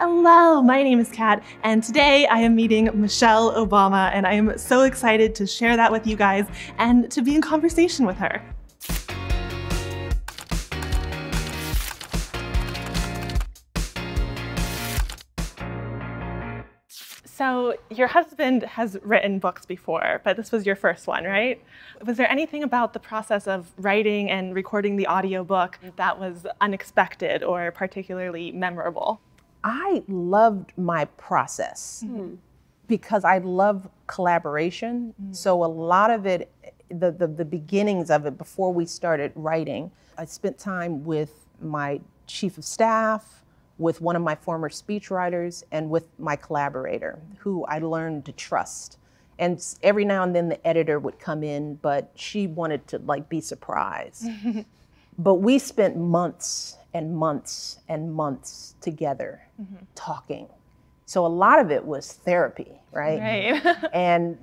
Hello, my name is Kat, and today I am meeting Michelle Obama, and I am so excited to share that with you guys and to be in conversation with her. So your husband has written books before, but this was your first one, right? Was there anything about the process of writing and recording the audiobook that was unexpected or particularly memorable? I loved my process because I love collaboration. So a lot of it, the beginnings of it before we started writing, I spent time with my chief of staff, with one of my former speechwriters, and with my collaborator, who I learned to trust. And every now and then the editor would come in, but she wanted to be surprised. But we spent months and months and months together talking. So a lot of it was therapy, right? And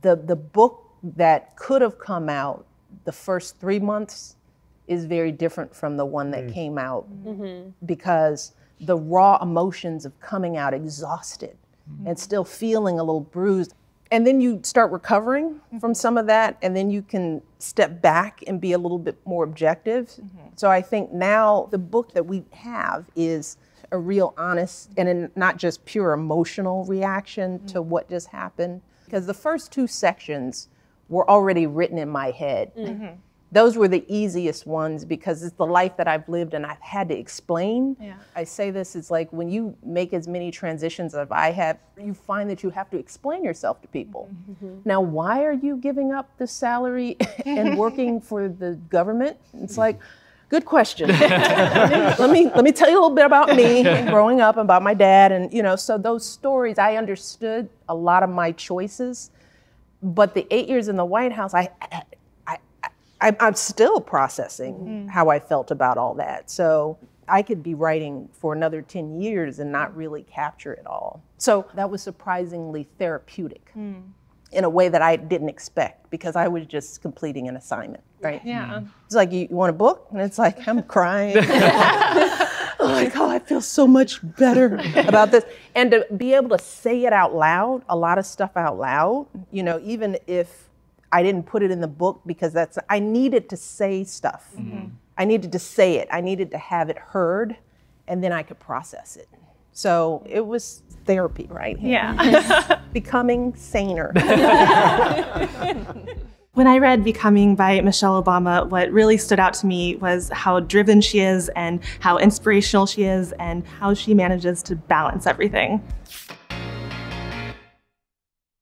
the book that could have come out the first 3 months is very different from the one that came out because the raw emotions of coming out exhausted and still feeling a little bruised. And then you start recovering from some of that, and then you can step back and be a little bit more objective. So I think now the book that we have is a real honest and not just pure emotional reaction to what just happened. Because the first 2 sections were already written in my head. Those were the easiest ones because it's the life that I've lived and I've had to explain. I say this, it's like when you make as many transitions as I have, you find that you have to explain yourself to people. Now, why are you giving up the salary and working for the government? It's like, good question. let me tell you a little bit about me and growing up, about my dad. And so those stories, I understood a lot of my choices, but the 8 years in the White House, I'm still processing how I felt about all that. So I could be writing for another 10 years and not really capture it all. So that was surprisingly therapeutic in a way that I didn't expect because I was just completing an assignment, right? It's like, you want a book? And it's like, I'm crying. I feel so much better about this. And to be able to say it out loud, a lot of stuff out loud, even if I didn't put it in the book because I needed to say stuff. I needed to say it. I needed to have it heard, and then I could process it. So it was therapy, right? Becoming saner. When I read Becoming by Michelle Obama, what really stood out to me was how driven she is and how inspirational she is and how she manages to balance everything.